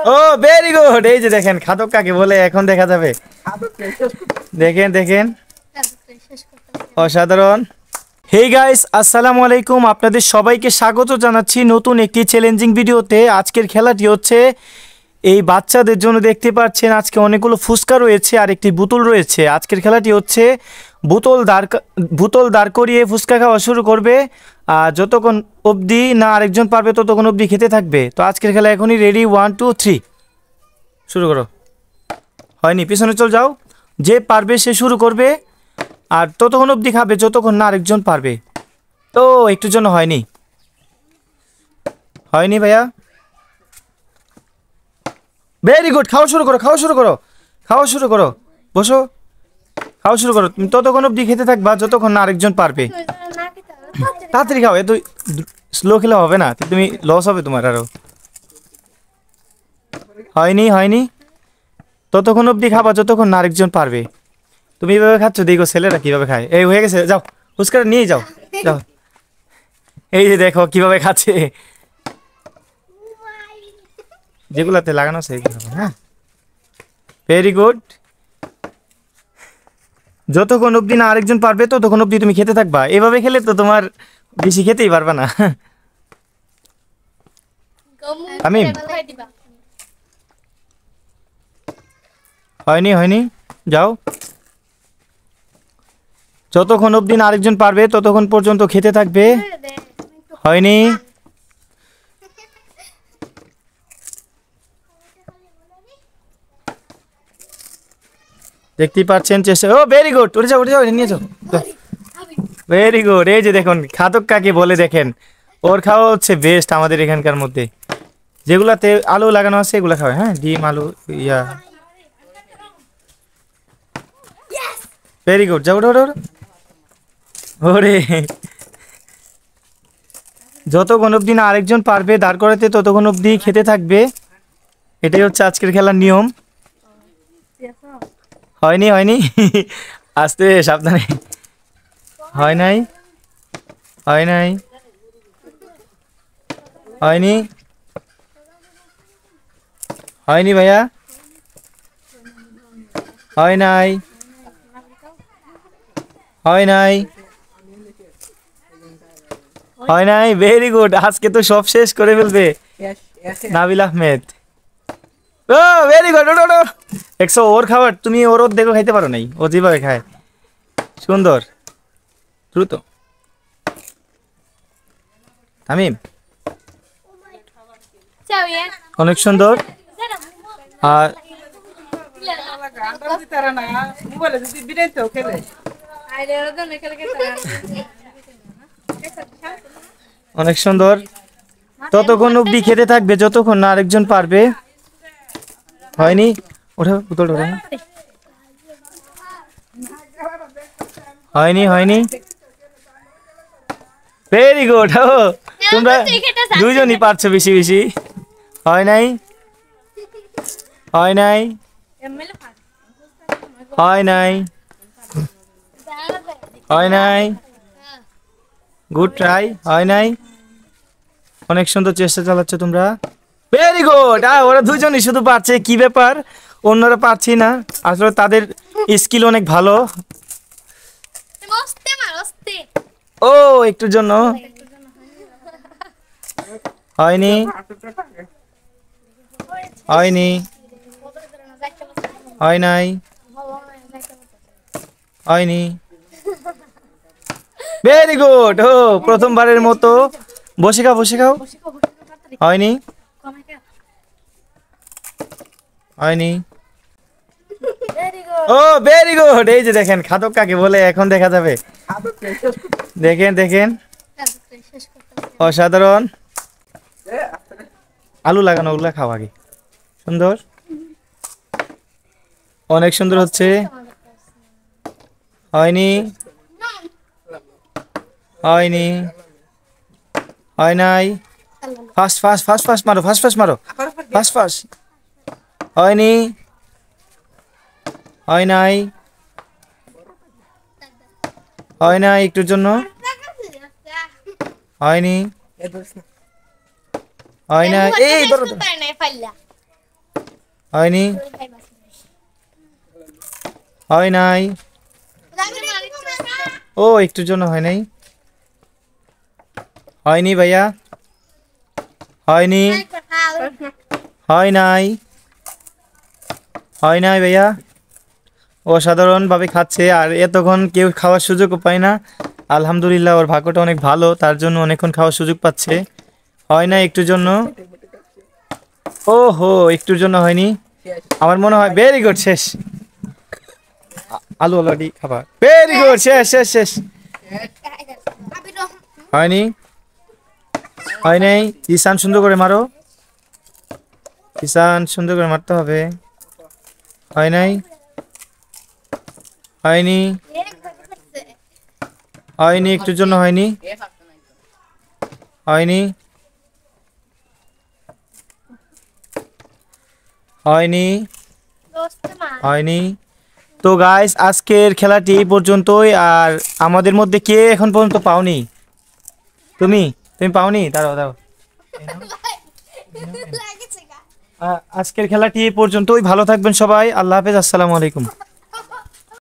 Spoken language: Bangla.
ও ভেরি গুড। এই যে দেখেন খাদক কাকে বলে এখন দেখা যাবে। দেখেন দেখেন, অসাধারণ। হেই গাইস, আসসালামু আলাইকুম। আপনাদের সবাইকে স্বাগত জানাচ্ছি নতুন একটি চ্যালেঞ্জিং ভিডিওতে। আজকের খেলাটি হচ্ছে এই বাচ্চাদের জন্য। দেখতে পাচ্ছেন আজকে অনেকগুলো ফুচকা রয়েছে আর একটি বোতল রয়েছে। আজকের খেলাটি হচ্ছে বোতল দাঁড় করিয়ে ফুচকা খাওয়া শুরু করবে, আর যতক্ষণ অবধি না আরেকজন পারবে ততক্ষণ অবধি খেতে থাকবে। তো আজকের খেলা এখনই রেডি, 1 2 3 শুরু করো। হয়নি, পিছনে চল যাও। যে পারবে সে শুরু করবে, আর ততক্ষণ অবধি খাবে যতক্ষণ না আরেকজন পারবে। তো একটুর জন্য হয়নি, হয়নি ভাইয়া। ভেরি গুড, খাওয়া শুরু করো, খাওয়া শুরু করো, খাওয়া শুরু করো, বসো, খাওয়া শুরু করো। তুমি ততক্ষণ অবধি খেতে থাকবা যতক্ষণ না আরেকজন পারবে। তাড়াতাড়ি খাও, এত স্লো খেলে হবে না, তুমি লস হবে তোমার আরো। হয়নি হয়নি, ততক্ষণ অবধি খাবা যতক্ষণ না আরেকজন পারবে। তুমি এইভাবে খাচ্ছ, দেখো ছেলেরা কিভাবে খায়। এই হয়ে গেছে, যাও ফুচকাটা নিয়ে যাও, যাও। এই যে দেখো কিভাবে খাচ্ছে, যেগুলাতে লাগানো আছে এইগুলো। হ্যাঁ, ভেরি গুড। যতক্ষণ অবধি না আরেকজন পারবে ততক্ষণ অবধি তুমি খেতে থাকবা। এভাবে খেলে তো তোমার বেশি খেতেই পারবা না। আমি হয়নি হয়নি, যাও। যতক্ষণ অবধি না আরেকজন পারবে ততক্ষণ পর্যন্ত খেতে থাকবে। হয়নি, দেখতেই পাচ্ছেন চেষ্টা। ও ভেরি গুড, উঠে যাও উঠে যাও, নিয়ে যাও। Very good. এই যে দেখুন খাদক কাকে বলে, দেখেন ওর খাওয়া হচ্ছে বেস্ট আমাদের এখানকার মধ্যে। যেগুলাতে আলু লাগানো আছে এগুলা খাওয়া। হ্যাঁ, ডিম আলু ইয়া। ভেরি গুড, যাও ওটা ওটা। ওরে, যতক্ষণ অবধি না আরেকজন পারবে দাঁড় করাতে ততক্ষণ অবধি খেতে থাকবে। এটাই হচ্ছে আজকের খেলার নিয়ম। হয়নি হয়নি, আস্তে সাবধানে। হয় নাই, হয় নাই, হয়নি, হয়নি ভাইয়া, হয় নাই, হয় নাই, হয় নাই। ভেরি গুড, আজকে তো সব শেষ করে ফেলবে নাবিল আহমেদ। ও ভেরি গুড, ওটো ওটো। একশো ওর খাবার, তুমি ওর দেখো খাইতে পারো নাই, ও যেভাবে খায়। সুন্দর, দ্রুত। তামিম অনেক সুন্দর। আর অনেক সুন্দর। ততক্ষণ অবধি খেতে থাকবে যতক্ষণ না আরেকজন পারবে। হয়নি, ওঠা বোতলটা ওঠা। হয়নি হয়নি, ভেরি গুড। ও তোমরা দুইজনই পারছো বেশি বেশি। হয় নাই, হয় নাই, হয় নাই, হয় নাই, গুড ট্রাই। হয় নাই, অনেক সুন্দর চেষ্টা চালাচ্ছ তোমরা। Very good. ওরা দুজনই শুধু পারছে, কি ব্যাপার অন্যরা পারছি না। আসলে তাদের স্কিল অনেক ভালো। ও একটুর জন্য হয়নি, হয়নি, হয় নাই, হয়নি। Very good. ও প্রথমবারের মতো বসে খাও, বসে খাও। হয়নি, হয়নি। ও ভেরি গুড। এই যে দেখেন খাদক কাকে বলে এখন দেখা যাবে। দেখেন দেখেন, অসাধারণ। আলু লাগানো ওগুলা খাও আগে। সুন্দর, অনেক সুন্দর হচ্ছে। হয়নি, হয়নি, হয় নাই। ফাস্ট ফাস্ট ফাস্ট ফাস্ট মারো, ফাস্ট ফাস্ট মারো, ফাস্ট ফাস্ট। হয়নি, হয় নাই, হয় নাই, একটুর জন্য হয়নি, হয় নাই। এই ধরো, হয়নি, হয় নাই। ও একটুর জন্য হয় নাই, হয়নি ভাইয়া, হয়নি, হয় নাই, হয় নাই ভাইয়া। অসাধারণভাবে খাচ্ছে আর এতক্ষণ কেউ খাওয়ার সুযোগও পায় না। আলহামদুলিল্লাহ, ওর ভাগ্যটা অনেক ভালো, তার জন্য অনেকক্ষণ খাওয়ার সুযোগ পাচ্ছে। হয় না একটুর জন্য, ও হো একটুর জন্য হয়নি। আমার মনে হয় ভেরি গুড, শেষ। আলু আলু খাবার, ভেরি গুড, শেষ শেষ শেষ। হয়নি, হয় নাই। ঈশান সুন্দর করে মারো, ঈশান সুন্দর করে মারতে হবে। হয় নাই, হয়নি, হয়নি একটুর জন্য হয়নি, হয়নি, হয়নি, হয়নি। তো গাইস, আজকের খেলাটি এই পর্যন্তই। আর আমাদের মধ্যে কে এখন পর্যন্ত পাওনি? তুমি তুমি পাওনি? দাঁড়াও দাঁড়াও। আজকের খেলাটি এই পর্যন্তই। ভালো থাকবেন সবাই, আল্লাহ হাফেজ, আসসালামু আলাইকুম।